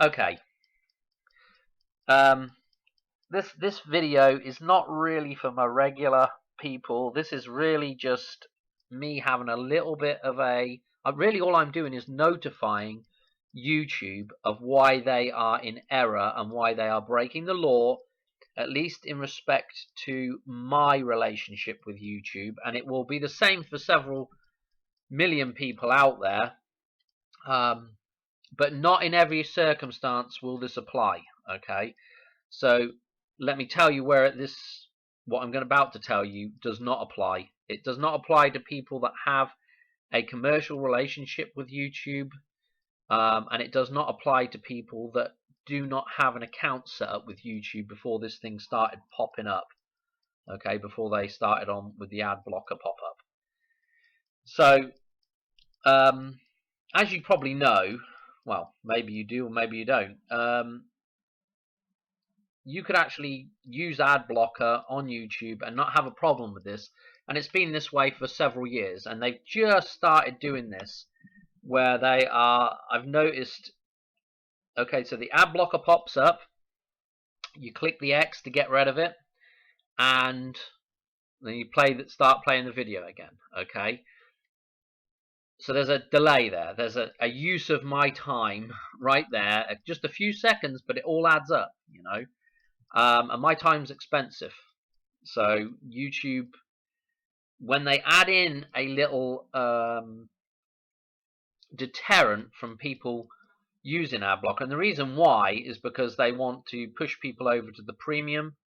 Okay. Um, this video is not really for my regular people. This is really just me having a little bit of a. Really, all I'm doing is notifying YouTube of why they are in error and why they are breaking the law, at least in respect to my relationship with YouTube. And it will be the same for several million people out there. But not in every circumstance will this apply. Okay, so let me tell you where what I'm about to tell you does not apply. It does not apply to people that have a commercial relationship with YouTube, and it does not apply to people that do not have an account set up with YouTube before this thing started popping up. Okay, before they started on with the ad blocker pop up. So, as you probably know, well, maybe you do or maybe you don't. You could actually use ad blocker on YouTube and not have a problem with this. And it's been this way for several years. And they've just started doing this where they are, I've noticed, okay, so the ad blocker pops up. You click the X to get rid of it. And then you start playing the video again. Okay. So there's a delay there. There's a use of my time right there. Just a few seconds, but it all adds up, you know. And my time's expensive. So YouTube, when they add in a little deterrent from people using AdBlocker, and the reason why is because they want to push people over to the premium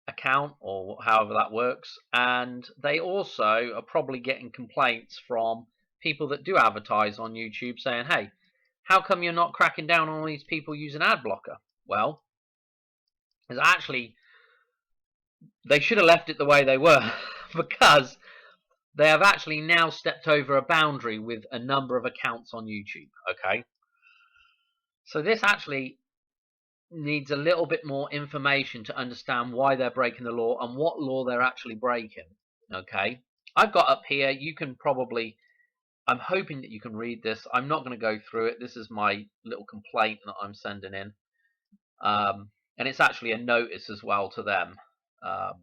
account, or however that works, and they also are probably getting complaints from people that do advertise on YouTube saying, hey, how come you're not cracking down on all these people using AdBlocker? Well, it's actually, they should have left it the way they were because they have actually now stepped over a boundary with a number of accounts on YouTube. Okay, so this actually needs a little bit more information to understand why they're breaking the law and what law they're actually breaking. Okay, I've got up here, you can probably, I'm hoping that you can read this. I'm not going to go through it. This is my little complaint that I'm sending in, and it's actually a notice as well to them. Or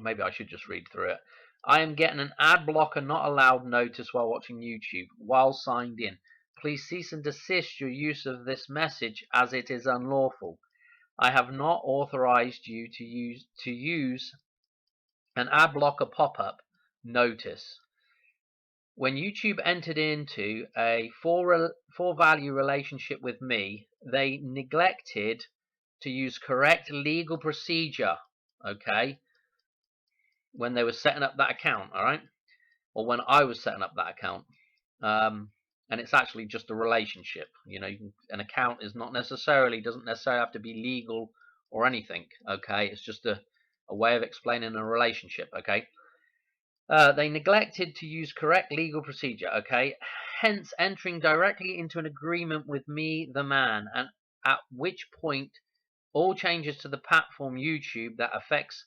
maybe I should just read through it. I am getting an ad blocker not allowed notice while watching YouTube while signed in. Please cease and desist your use of this message as it is unlawful. I have not authorized you to use an ad blocker pop-up notice. When YouTube entered into a for value relationship with me, they neglected to use correct legal procedure, okay, when they were setting up that account, all right, or when I was setting up that account. And it's actually just a relationship. You know, an account is doesn't necessarily have to be legal or anything. Okay, it's just a way of explaining a relationship. Okay, they neglected to use correct legal procedure. Okay, hence entering directly into an agreement with me, the man, and at which point all changes to the platform YouTube that affects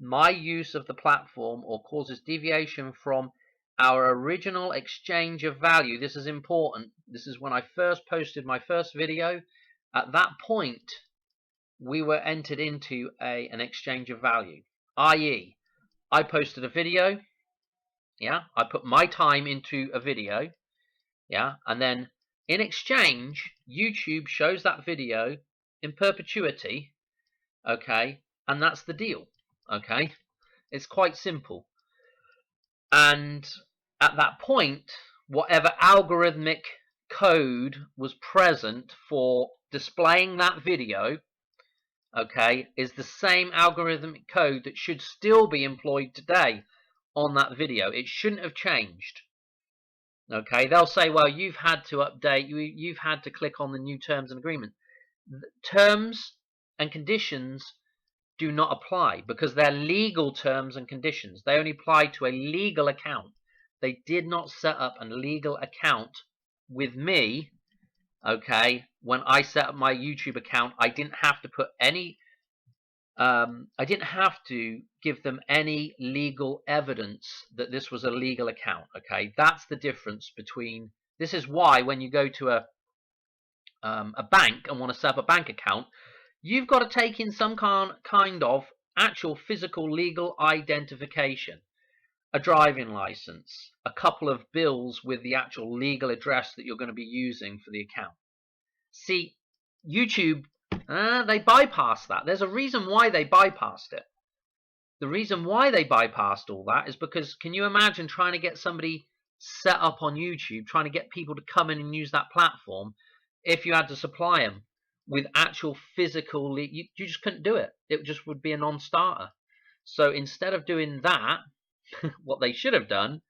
my use of the platform or causes deviation from our original exchange of value. This is important. This is when I first posted my first video. At that point, we were entered into an exchange of value, i.e., I posted a video. Yeah, I put my time into a video. Yeah, and then in exchange, YouTube shows that video in perpetuity. Okay, and that's the deal. Okay, it's quite simple. And at that point, whatever algorithmic code was present for displaying that video, okay, is the same algorithmic code that should still be employed today on that video. It shouldn't have changed. Okay, they'll say, well, you've had to update, you've had to click on the new terms and agreement. Terms and conditions do not apply because they're legal terms and conditions. They only apply to a legal account. They did not set up a legal account with me. Okay, when I set up my YouTube account, I didn't have to put any I didn't have to give them any legal evidence that this was a legal account. Okay, that's the difference between, this is why when you go to a bank and want to set up a bank account, you've got to take in some kind of actual physical legal identification, a driving license, a couple of bills with the actual legal address that you're going to be using for the account. See, YouTube, they bypassed that. There's a reason why they bypassed it. The reason why they bypassed all that is because, can you imagine trying to get somebody set up on YouTube, trying to get people to come in and use that platform, if you had to supply them with actual physical, you just couldn't do it. It just would be a non-starter. So instead of doing that, what they should have done,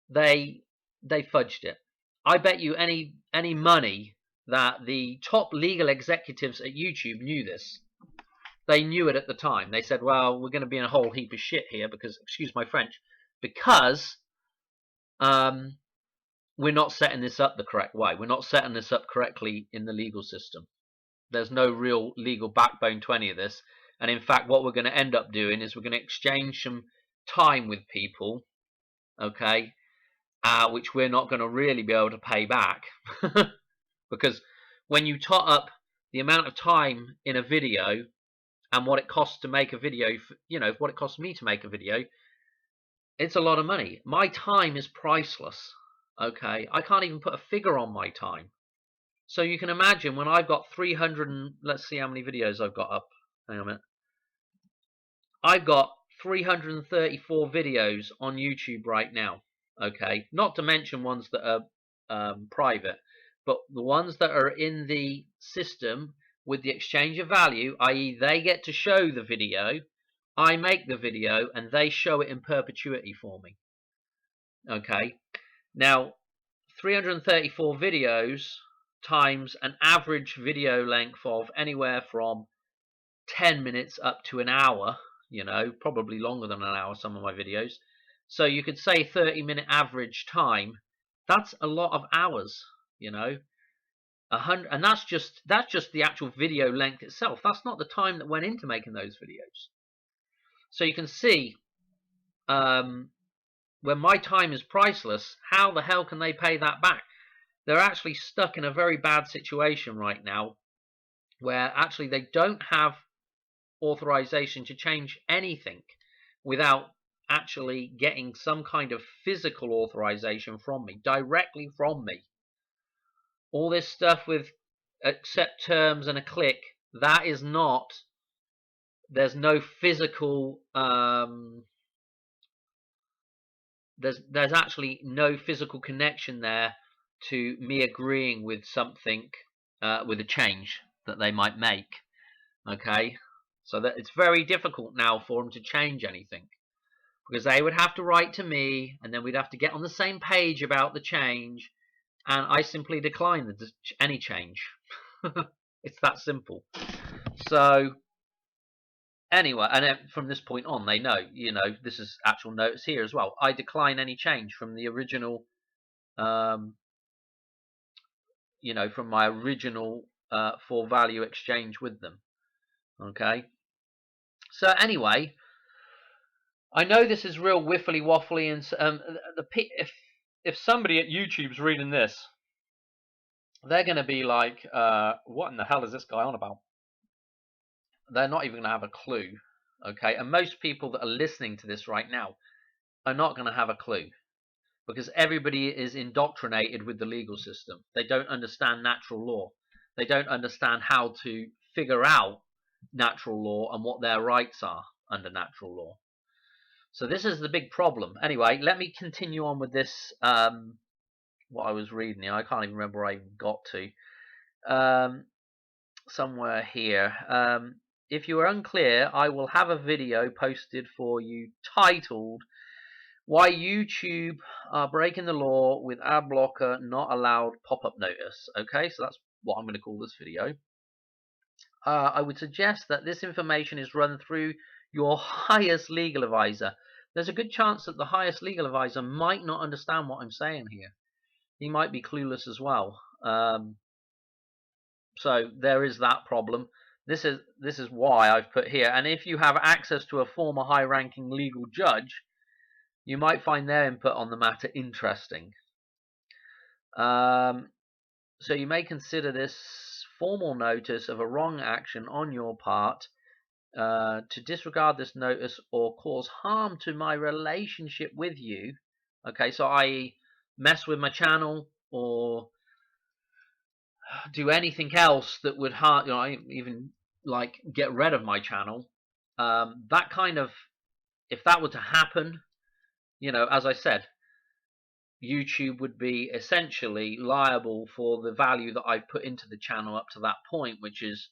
they fudged it. I bet you any money that the top legal executives at YouTube knew this. They knew it at the time. They said, well, we're going to be in a whole heap of shit here because, excuse my French, because we're not setting this up the correct way. We're not setting this up correctly in the legal system. There's no real legal backbone to any of this. And in fact, what we're going to end up doing is we're going to exchange some time with people, okay, which we're not going to really be able to pay back. Because when you tot up the amount of time in a video and what it costs to make a video, you know, what it costs me to make a video, it's a lot of money. My time is priceless, okay? I can't even put a figure on my time. So you can imagine when I've got 300 and let's see how many videos I've got up. Hang on a minute. I've got 334 videos on YouTube right now, okay? Not to mention ones that are private, but the ones that are in the system with the exchange of value, i.e. they get to show the video, I make the video, and they show it in perpetuity for me. Okay, now 334 videos times an average video length of anywhere from 10 minutes up to an hour, you know, probably longer than an hour, some of my videos. So you could say 30-minute average time. That's a lot of hours, you know. 100, and that's just the actual video length itself. That's not the time that went into making those videos. So you can see, when my time is priceless, how the hell can they pay that back? They're actually stuck in a very bad situation right now, where actually they don't have authorization to change anything without actually getting some kind of physical authorization from me, directly from me. All this stuff with accept terms and a click, that is not, there's no physical, there's actually no physical connection there to me agreeing with something, with a change that they might make. Okay, so that it's very difficult now for them to change anything, because they would have to write to me, and then we'd have to get on the same page about the change, and I simply decline any change. It's that simple. So anyway, and then from this point on, they know, you know, this is actual notice here as well. I decline any change from the original, you know, from my original for value exchange with them. Okay. So anyway, I know this is real whiffly waffly, and if somebody at YouTube's reading this, they're going to be like, what in the hell is this guy on about? They're not even going to have a clue, okay? And most people that are listening to this right now are not going to have a clue, because everybody is indoctrinated with the legal system. They don't understand natural law. They don't understand how to figure out natural law and what their rights are under natural law. So this is the big problem. Anyway, let me continue on with this, what I was reading. I can't even remember where I got to. Somewhere here. If you are unclear, I will have a video posted for you titled "Why YouTube are Breaking the Law with Ad Blocker Not Allowed Pop-Up Notice." Okay, so that's what I'm going to call this video. I would suggest that this information is run through your highest legal advisor. There's a good chance that the highest legal advisor might not understand what I'm saying here. He might be clueless as well. So there is that problem. This is why I've put here. And if you have access to a former high-ranking legal judge, you might find their input on the matter interesting. So you may consider this formal notice of a wrong action on your part. To disregard this notice or cause harm to my relationship with you. Okay, so I mess with my channel or do anything else that would harm, even like get rid of my channel. That kind of, if that were to happen, as I said, YouTube would be essentially liable for the value that I've put into the channel up to that point, which is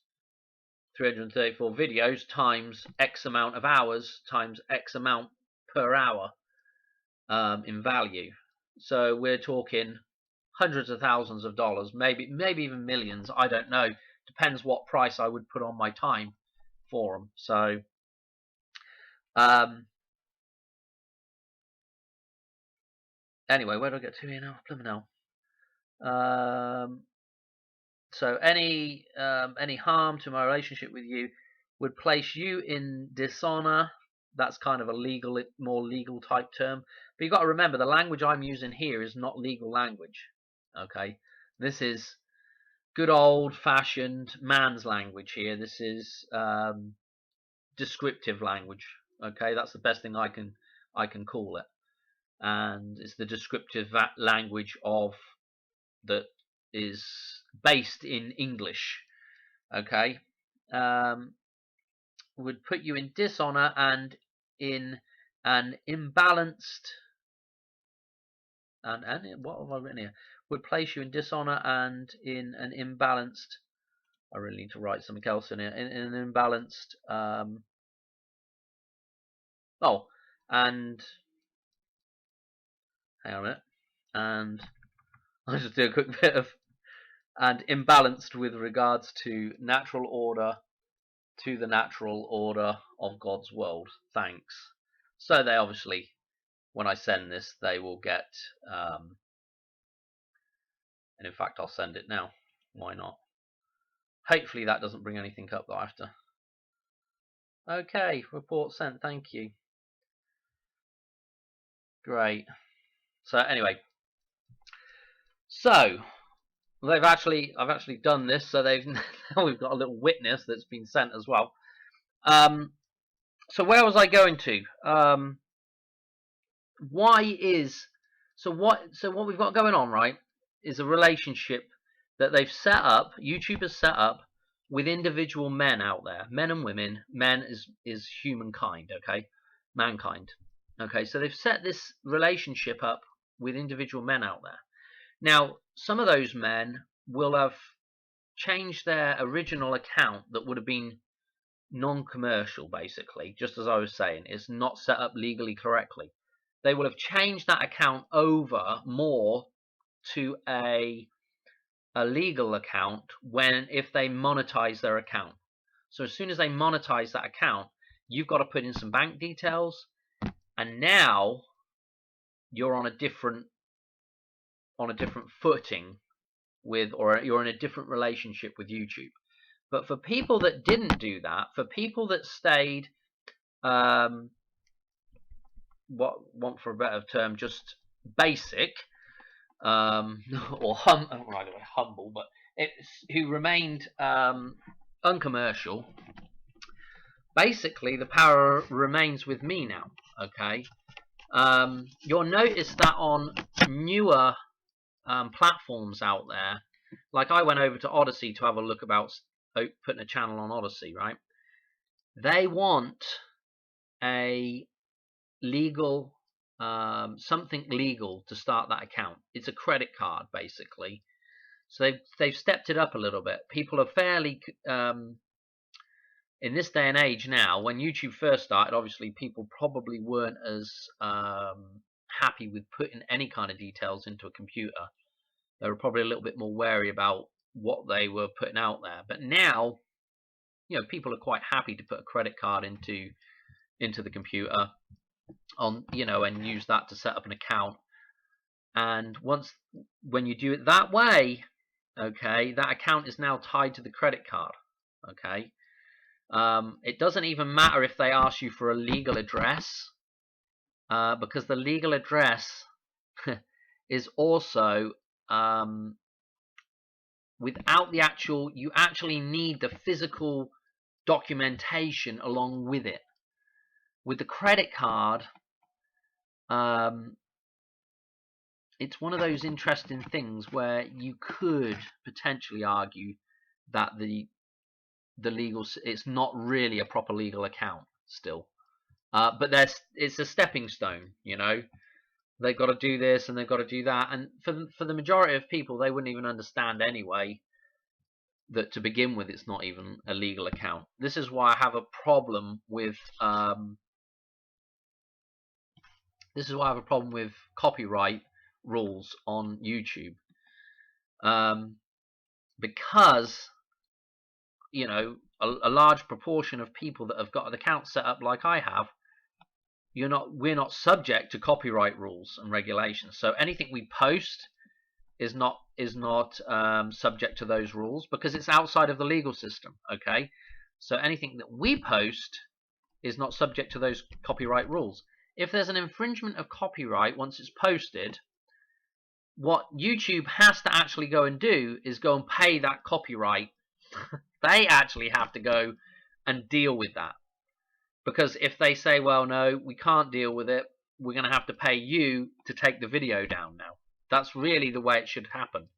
334 videos times X amount of hours times X amount per hour in value. So we're talking hundreds of thousands of dollars, maybe even millions. I don't know. Depends what price I would put on my time for them. So anyway, where do I get to here now? Blimey now. So any harm to my relationship with you would place you in dishonor. That's kind of a more legal type term. But you've got to remember, the language I'm using here is not legal language. Okay, this is good old-fashioned man's language here. This is descriptive language. Okay, that's the best thing I can call it, and it's the descriptive language of that is based in English. Okay, would put you in dishonor and in an imbalanced and what have I written here? Would place you in dishonor and in an imbalanced. I really need to write something else in here. In an imbalanced. And hang on a minute. And I'll just do a quick bit of and imbalanced with regards to natural order, to the natural order of God's world. Thanks. So they obviously, when I send this, they will get, and in fact I'll send it now. Why not? Hopefully that doesn't bring anything up that I have to. Okay, report sent. Thank you. Great. So anyway, so I've actually done this, so now we've got a little witness that's been sent as well. So where was I going to? What we've got going on, right, is a relationship that they've set up, YouTube has set up with individual men out there, men and women. Men is humankind, okay, mankind. Okay, so they've set this relationship up with individual men out there. Now, some of those men will have changed their original account that would have been non-commercial, basically, just as I was saying. It's not set up legally correctly. They will have changed that account over more to a legal account if they monetize their account. So as soon as they monetize that account, you've got to put in some bank details, and now you're on a different footing with, or you're in a different relationship with YouTube. But for people that didn't do that, for people that stayed, want for a better term, just basic, or humble, but who remained uncommercial, basically the power remains with me now. Okay, you'll notice that on newer platforms out there, like I went over to Odyssey to have a look about putting a channel on Odyssey, right? They want a legal, something legal to start that account. It's a credit card, basically. So they've stepped it up a little bit. People are fairly, in this day and age now, when YouTube first started, obviously people probably weren't as happy with putting any kind of details into a computer. They were probably a little bit more wary about what they were putting out there. But now, people are quite happy to put a credit card into the computer and use that to set up an account. And when you do it that way, okay, that account is now tied to the credit card. Okay, it doesn't even matter if they ask you for a legal address, because the legal address is also without the actual, you actually need the physical documentation along with it. With the credit card, it's one of those interesting things where you could potentially argue that the legal, it's not really a proper legal account still, but it's a stepping stone. You know, they've got to do this and they've got to do that, and for the majority of people, they wouldn't even understand anyway that to begin with it's not even a legal account. This is why I have a problem with copyright rules on YouTube, because you know, a large proportion of people that have got an account set up like I have, we're not subject to copyright rules and regulations. So anything we post is not subject to those rules because it's outside of the legal system. Okay, so anything that we post is not subject to those copyright rules. If there's an infringement of copyright once it's posted, what YouTube has to actually go and do is go and pay that copyright. They actually have to go and deal with that, because if they say, well, no, we can't deal with it, we're going to have to pay you to take the video down now. That's really the way it should happen.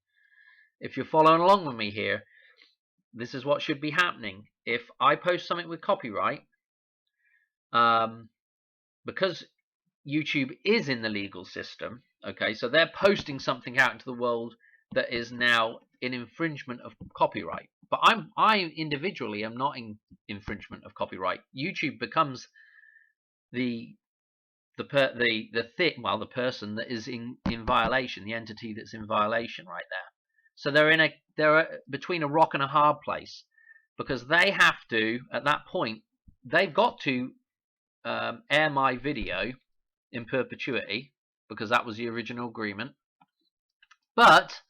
If you're following along with me here, this is what should be happening. If I post something with copyright, because YouTube is in the legal system, okay, so they're posting something out into the world that is now in infringement of copyright. But I individually am not in infringement of copyright. YouTube becomes the person that is in violation, the entity that's in violation right there. So they're between a rock and a hard place, because they have to, at that point, they've got to air my video in perpetuity, because that was the original agreement. But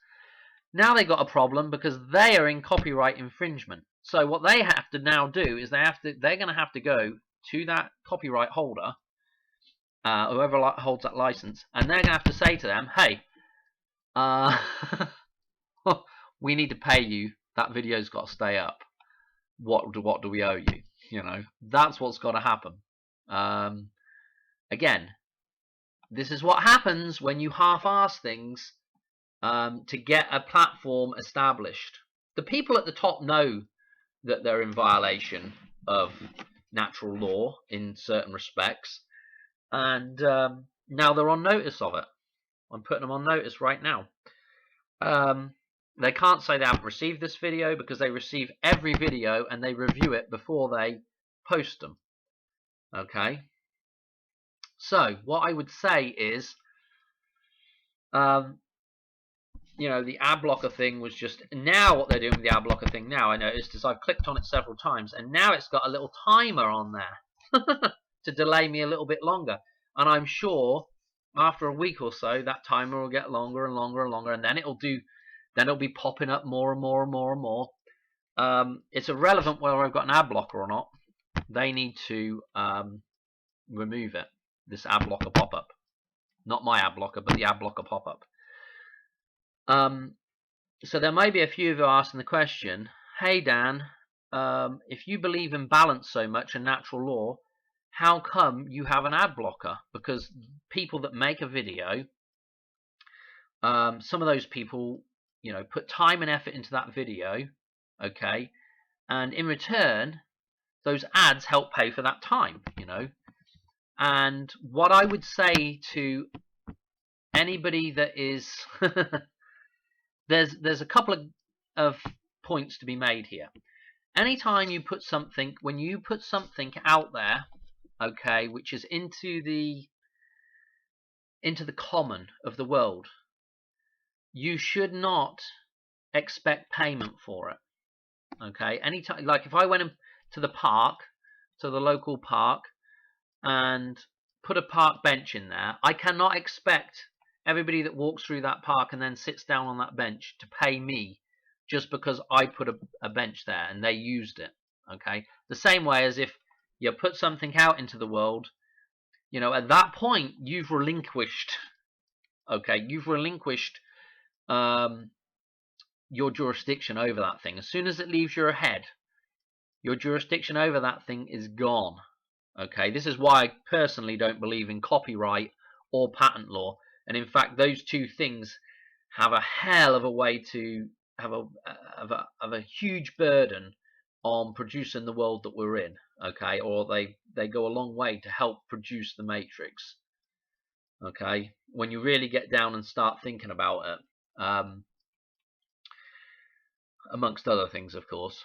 now they've got a problem because they are in copyright infringement. So what they have to now do is they're going to have to go to that copyright holder, whoever holds that license, and they're going to have to say to them, hey, we need to pay you. That video's got to stay up. What do we owe you? You know, that's what's got to happen. Again, this is what happens when you half-ass things to get a platform established. The people at the top know that they're in violation of natural law in certain respects, and now they're on notice of it. I'm putting them on notice right now. They can't say they haven't received this video, because they receive every video and they review it before they post them. Okay, so what I would say is, you know, the ad blocker thing was just, now what they're doing with the ad blocker thing now, I noticed, is I've clicked on it several times, and now it's got a little timer on there to delay me a little bit longer. And I'm sure after a week or so, that timer will get longer and longer and longer, and then it'll be popping up more and more and more and more. It's irrelevant whether I've got an ad blocker or not. They need to remove it, this ad blocker pop-up. Not my ad blocker, but the ad blocker pop-up. So there may be a few of you asking the question, hey Dan, if you believe in balance so much and natural law, how come you have an ad blocker? Because people that make a video, some of those people, you know, put time and effort into that video, okay, and in return, those ads help pay for that time, you know. And what I would say to anybody that is there's a couple of points to be made here. Anytime you put something, when you put something out there, okay, which is into the common of the world, you should not expect payment for it. Okay, anytime, like if I went to the park, to the local park, and put a park bench in there, I cannot expect everybody that walks through that park and then sits down on that bench to pay me just because I put a bench there and they used it. Okay, the same way as if you put something out into the world, you know, at that point you've relinquished. Okay, you've relinquished your jurisdiction over that thing. As soon as it leaves your head, your jurisdiction over that thing is gone. Okay, this is why I personally don't believe in copyright or patent law. And in fact, those two things have a hell of a way to have a huge burden on producing the world that we're in. Okay, or they go a long way to help produce the Matrix. Okay, when you really get down and start thinking about it, amongst other things, of course.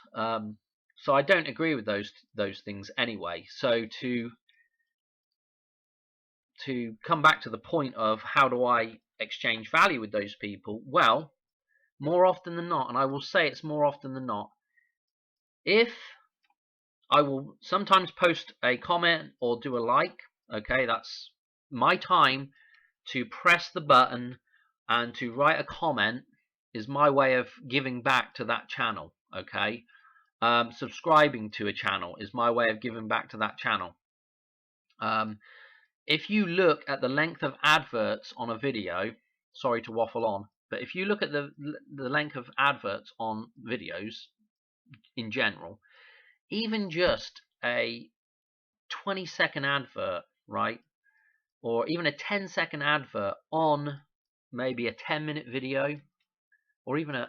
So I don't agree with those things anyway. So to come back to the point of how do I exchange value with those people, well, more often than not, and I will say it's more often than not, if I will sometimes post a comment or do a like, okay, that's my time to press the button and to write a comment is my way of giving back to that channel, okay. Subscribing to a channel is my way of giving back to that channel. If you look at the length of adverts on a video, sorry to waffle on, but if you look at the length of adverts on videos in general, even just a 20-second advert, right, or even a 10-second advert on maybe a 10-minute video, or even a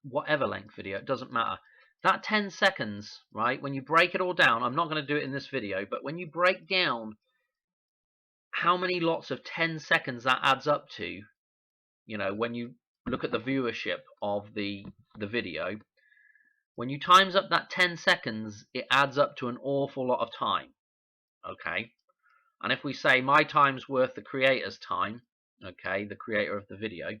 whatever length video, it doesn't matter. That 10 seconds, right, when you break it all down, I'm not going to do it in this video, but when you break down how many lots of 10 seconds that adds up to, you know, when you look at the viewership of the video, when you times up that 10 seconds, it adds up to an awful lot of time, okay? And if we say my time's worth the creator's time, okay, the creator of the video,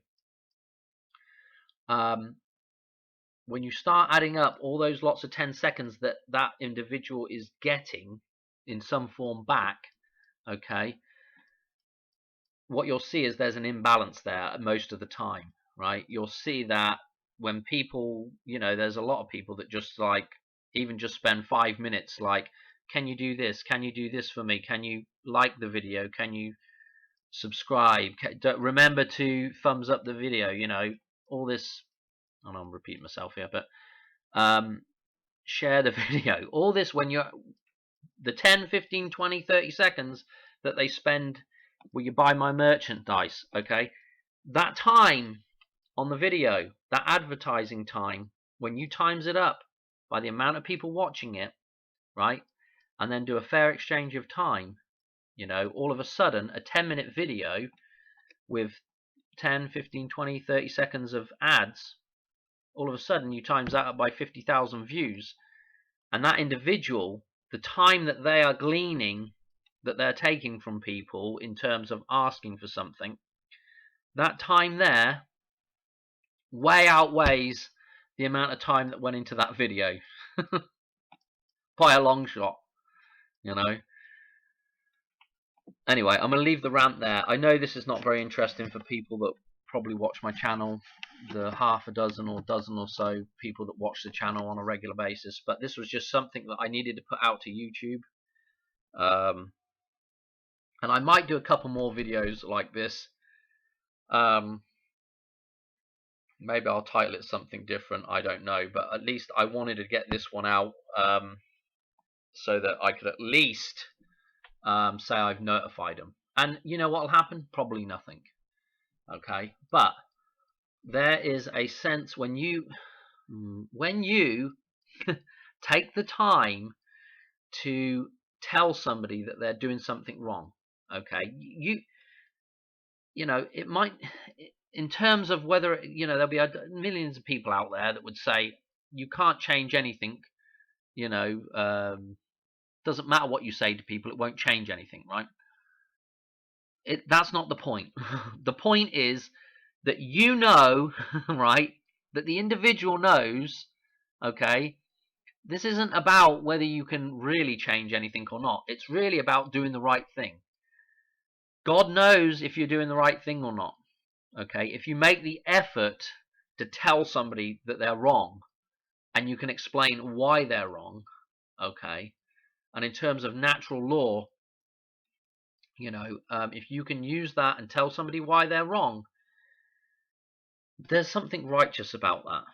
when you start adding up all those lots of 10 seconds that that individual is getting in some form back, okay, what you'll see is there's an imbalance there most of the time, right? You'll see that when people, you know, there's a lot of people that just like even just spend 5 minutes like, can you do this? Can you do this for me? Can you like the video? Can you subscribe? Remember to thumbs up the video, you know, all this. I know I'm repeating myself here, but share the video. All this when you're the 10, 15, 20, 30 seconds that they spend where you buy my merchandise, okay? That time on the video, that advertising time, when you times it up by the amount of people watching it, right? And then do a fair exchange of time, you know, all of a sudden a 10-minute video with 10, 15, 20, 30 seconds of ads, all of a sudden you times that up by 50,000 views, and that individual, the time that they are gleaning, that they're taking from people in terms of asking for something, that time there way outweighs the amount of time that went into that video by a long shot, you know. Anyway, I'm going to leave the rant there. I know this is not very interesting for people that probably watch my channel, the half a dozen or dozen or so people that watch the channel on a regular basis, but this was just something that I needed to put out to YouTube. And I might do a couple more videos like this. Maybe I'll title it something different, I don't know, but at least I wanted to get this one out so that I could at least say I've notified them. And you know what will happen? Probably nothing. Okay, but there is a sense when you take the time to tell somebody that they're doing something wrong, okay, you know, it might, in terms of whether, you know, there'll be millions of people out there that would say you can't change anything, you know, doesn't matter what you say to people, it won't change anything, right? That's not the point. The point is that you know, right, that the individual knows, okay, this isn't about whether you can really change anything or not. It's really about doing the right thing. God knows if you're doing the right thing or not, okay? If you make the effort to tell somebody that they're wrong and you can explain why they're wrong, okay, and in terms of natural law, you know, if you can use that and tell somebody why they're wrong, There's something righteous about that.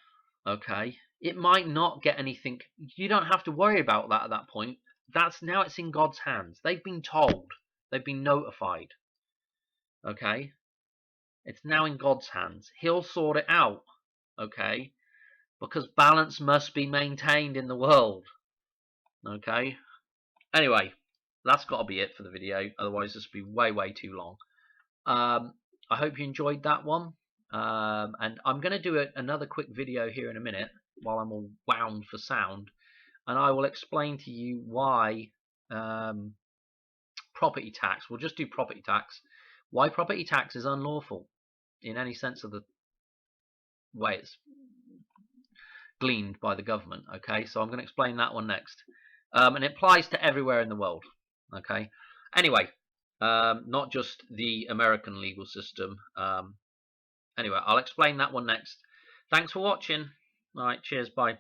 Okay, it might not get anything. You don't have to worry about that at that point. That's now it's in God's hands. They've been told. They've been notified. Okay, it's now in God's hands. He'll sort it out. Okay, because balance must be maintained in the world. Okay. Anyway, that's got to be it for the video. Otherwise, this will be way too long. I hope you enjoyed that one. And I'm going to do another quick video here in a minute while I'm all wound for sound, and I will explain to you why property tax. We'll just do property tax. Why property tax is unlawful in any sense of the way it's gleaned by the government. Okay, so I'm going to explain that one next, and it applies to everywhere in the world. Okay. Anyway, not just the American legal system. Anyway, I'll explain that one next. Thanks for watching. All right, cheers, bye.